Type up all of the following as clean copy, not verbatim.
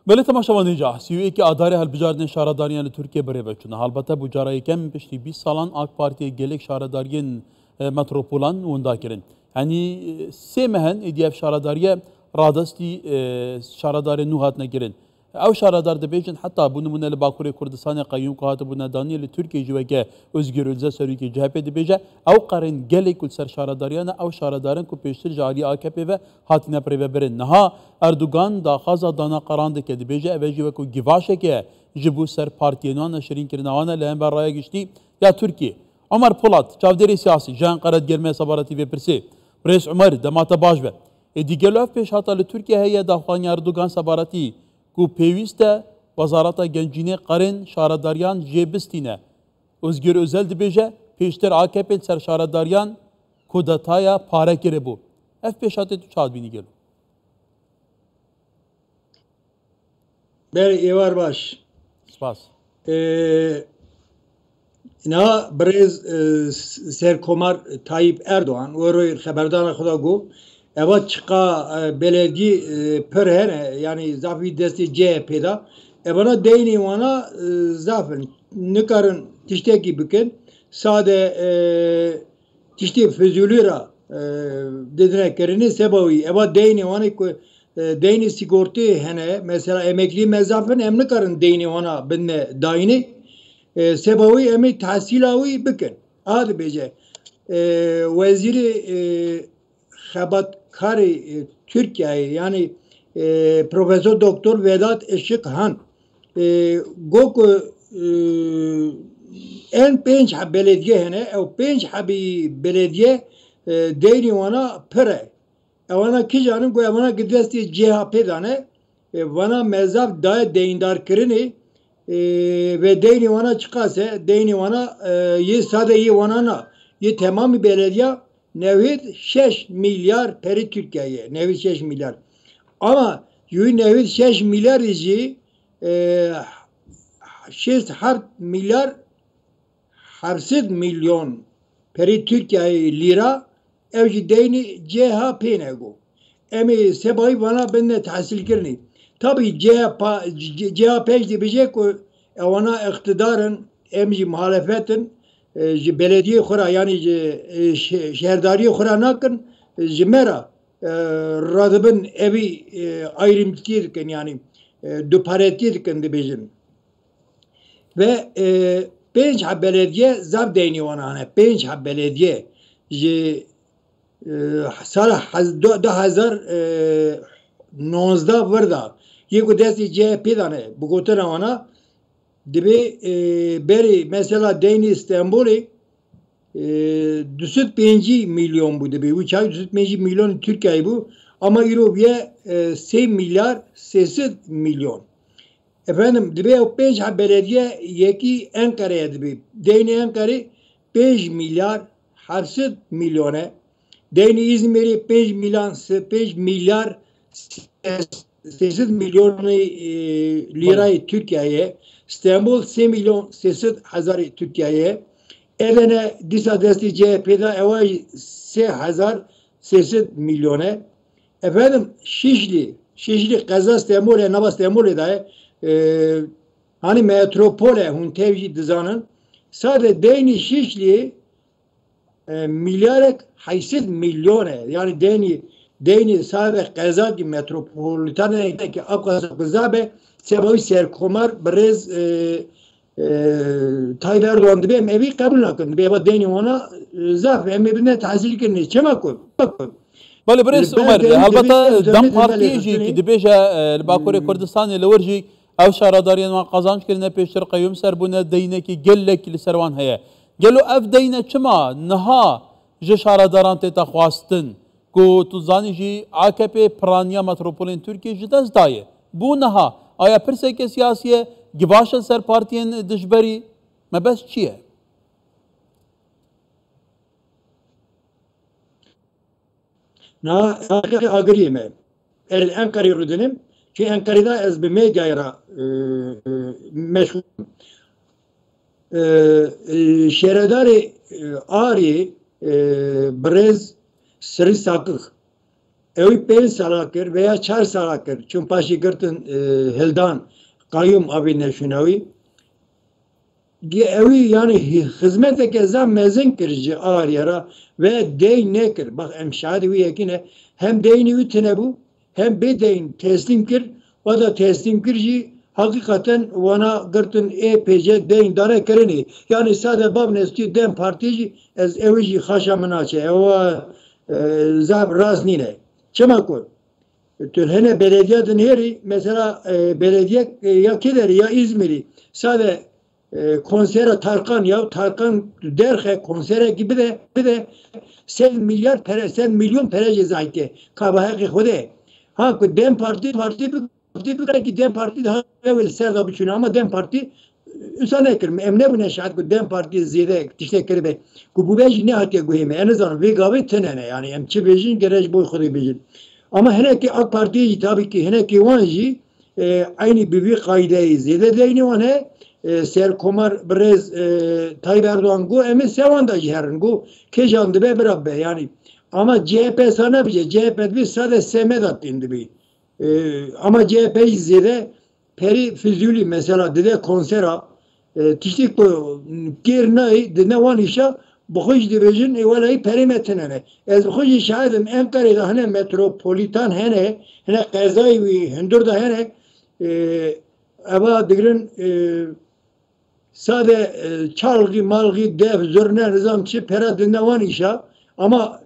بله تماشاوان جا سیوی که آداره هالبجاردن شهرداریان ترکیه بره بچونه البته بجارای کم پشتی 20 سالان آک پارتی گلک شهرداریان متروپولان وندا کرن یعنی سه مهن ایدیف شهرداریه رادستی شهرداری نوهات نگرن او شهردار دبیجن حتی بونمونه لباکوری کردستان قیوم که هات بونه دانی لترکیه جوه که özgür ölze sörü ki CHP dibêje ew qerin gelek ku ser şaradariyan ew şaradarin ku pêştir ji aliyê AKP ve hatine pirêve birin. Niha Erdogan daxwaza dana qaran dike dibêje ev jî wekû givaşeke ji bo ser partiyên şirînkirina wan li hember raya giştî ya Tirkiye. Ömer Polat çavderê siyasî ji Enqere germê sebaretî vê pirsê. Prês Ömer demata baş be. Dîgelo ev pêş hata li Tirkiye heye daxwaniya Erdogan sebaretî ku pêwîst e Wezareta Gencînê qerin şaradariyan jê bistîne. Özgür Özel dibêje pêştir AKP ser şaradariyan kudetaya pare kire bû. Ev pêşatê tu çav bînî gelo. Berê êvar baş. Spas. Na birêz Serkomar Tayyip Erdoğan weroyê xeberdana xwe got eva çiqa belediyê pir hene yani zafî destê CHP da evana deynê wana zafin nikarin tiştekî bikin sade tiştê fizûlî ra didine kirinê sebawî eva deynê wanê ku deynê sigortê hene mesela emeklî mezafin em nikarin deynê wana bine dayînê sebawî em ê tehsîla wî bikin a dibêje wezîrê xebatkarê Tirkiyeyê yani Profesör Doktor Vedat Işıkhan got ku en pênc heb belediye hene ew pênc hebî belediye deynê wana pir e ewana kîjanin ku ewana gi destê CHP dane wana mezaf daye deyindarkirinê ve deynê wana çıkase deynê wana yê sade yê wana na yê temamî belediye nevîd 6 milyar perî Tirkiyeyê nevîd 6 milyar ama yû nevîd 6 milyar jî 6 milyar 700 milyon perî Tirkiyeyê lîra ev jî deynê CHP ne got em ê sebahî wana bine tehsîlkirinê tabii CHP dibêje ku ewana iktidarın em jî muhalefetin ji belediyê xwe ra yani ji şehirdariyê xwe ra nakin ji me ra radibin evî ayrımcılîk dikin yani duparetî dikin dibêjin ve pênc heb belediye zav deynê wan hene pênc heb belediye ji sala 2019 virda yê ku destê CHP dane bi gotina wana dibê berê mesela deynê İstanbulê 205 milyon bû dibê wî çay 205 milyon Tirkiyeyê bû ama îro ye 3 milyar 300 milyon efendim dibê ew pênc heb belediye yekî Enqere'ye dibê deynê Enqerê 5 milyar 700 milyon e deynê İzmirê 5 milyar 800 milyon lirayı Türkiye'ye İstanbul 3 milyon 800 hazar Türkiye'ye Edirne disa desti CHP'de eva 3,800 milyona efendim Şişli Kaza İstanbul'e Nava İstanbul'e de hani metropole hun tevcih dizanın sadece deyni Şişli milyarek 800 milyona yani deyni sadece Kaza ki metropolitane ki Afganistan Kazabe sebebi Serkomar Brez Tayyip Erdoğan dibe evi kabul nakın dibe deyni ona zaf emrine tahsil kırni çema koy بله برس عمر البته دم پارتیه جی که دبیجه باکوری کردستان لورجی او شهرداریان و قازانج کرنه پیشتر قیوم سر بونه دینه که گلک لسروان هیا گلو اف دینه چما نها جه شهرداران تیتا خواستن کو تو زانی جی AKP پرانیا متروپولین ترکیه جی دست دایه بو نها آیا پرسه که سیاسیه گباشه سر پارتیان دشبری مبس چیه؟ Na agriyim. Enkara'yı rudenim. Ki Enkara'da ez bir medyayla meşgul. Şehredari Ari Brez Sri Sakık evi 5 sala kir veya 4 sala kir. Çünkü paşi girtin hildan kayyum abi neşunavi. Evi yani hizmet zam mezin kirici ağır yara ve deyin ne kir. Bak emşahadi vi yekine hem deyni ütene bu hem be deyin teslim kir o da teslim kirici hakikaten ona gırtın EPC deyin dare kirini. Yani sadece bab nesti dem partici ez evici haşamına çe eva zab raznine. Çema koy. Hene belediyenin heri mesela belediye ya Kileri ya İzmir'i sadece konsere Tarkan ya Tarkan derhe konsere gibi de bir de sen milyar pere sen milyon pere cezayke kabahaki худе ha ku dem parti bir dem parti daha evvel serda biçün ama dem parti insan ekrim emne bu neşat ku dem parti ziyade teşekkür be ku bu bej ne hatiye guhime en azından ve gavet tenene yani emçi bejin gerek boy xudu bejin ama hene ki AK Parti tabii ki hene ki wanji aynı bir kaideyi ziyade deyni wane Serkomar Brez Tayyip Erdoğan gu emi sevanda ciherin gu kejandı be birabbe yani ama CHP sana bir CHP bir sadece semedat indi bir ama CHP izledi peri füzuli mesela dede konsera tiştik bu girnay dede wan işa buxuj dibejin evalay perimetrene ez buxuj şahidim Ankara'da hani metropolitan hene qezay ve Hindur'da hene ava digrin sade çalgı malgı dev zörne nizamçı pera dinlevan işa ama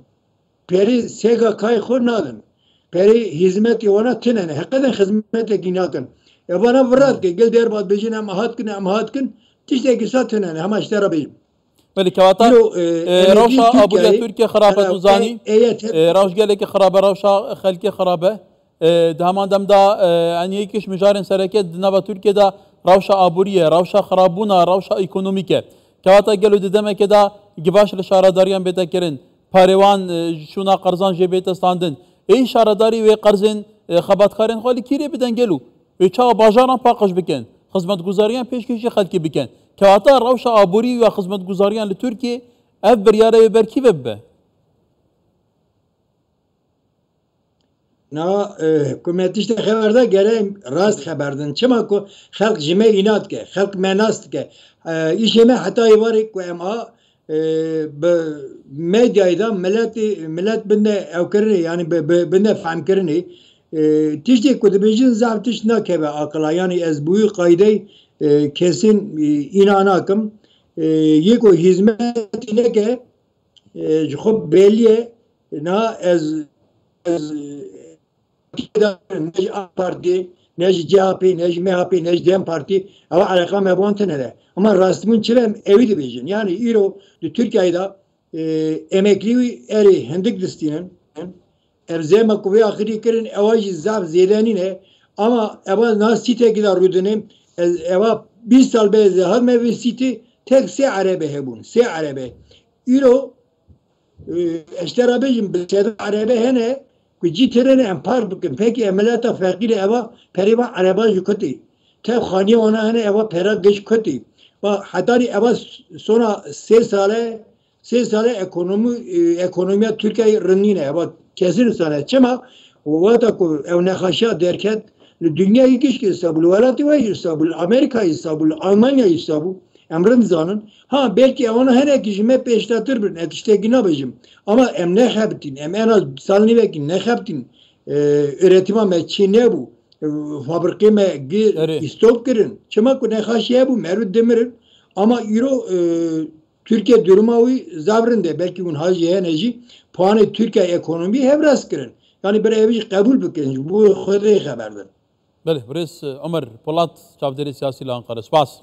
peri sega kay khurnadın peri hizmet ona tinene hakikaten hizmete ginakın bana vrat ki gel der bad bejin am hatkin tişteki satınene ama işte rabim بله كواتا روشا أبويا تركيا خرابة توزاني روش قالك خرابة روشا خلكي خرابة دهمان دم دا يعني هيكش مجارن سركة نبا تركيا دا روشا أبورية روشا خرابونا روشا إيكونوميكا كواتا قالوا ددما كدا جباش لشارداريان بيتا كرن باروان شونا قرزان جبيتا ستاندن اي شارداري و قرزن خبات خارن خالي كيري بدن قالوا ويشا باجاران باقش بكن خدمت گزاریان پیشکشی خلکی بکن که واتا روش آبوری و خدمت گزاریان لترکیه اف بریاره برکی ببه نه حکومتیش خبرده گره راست خبردن چما کو خلق جمع اینات که خلق مناست که ایشمه حتی ایواری که اما به مدیایدا ملت بنده او کرنی yani بنده فهم کرنی tiştek kudubejin zavtiş nakebe akla yani ez buyu kayday kesin inanakım yeko hizmetine ke çok belli na ez ne AK Parti ne CHP ne MHP ne DEM Parti ama alaka mebantene ama rastımın çilem evi de bejin yani iro Türkiye'de emekli eri hendik distinin Erzema kuvve ahiri kirin evajı zaf zedenine ama eva nas site gider rudunem eva bir sal beze hem ve site tek se arabe hebun se arabe ilo işterabejim bir arabe hene ku citrene empar bukin peki emelata fakir eva periva araba yukati tek khani ona hene eva pera geç kati ve hatari eva sonra se sale ekonomiya Türkiye rınine eva kesin sana çema vata ko evne haşa derken dünya ilgiş ki sabul velati ve sabul Amerika sabul Almanya sabul emrin zanın ha belki ona her kişime peştatır bir netişte ginabacım ama emne habtin en az salni ve ne habtin üretime me Çin'e bu fabrikime istok kirin çema ko ne haşa bu merud demirin ama euro Türkiye durumu zavrinde belki un hacı enerji puanı Türkiye ekonomi hevras kirin. Yani bir evi kabul bükün. Bu xudri haberdir. Bele, Reis Ömer Polat, Çavderi Siyasi Ankara. Spas.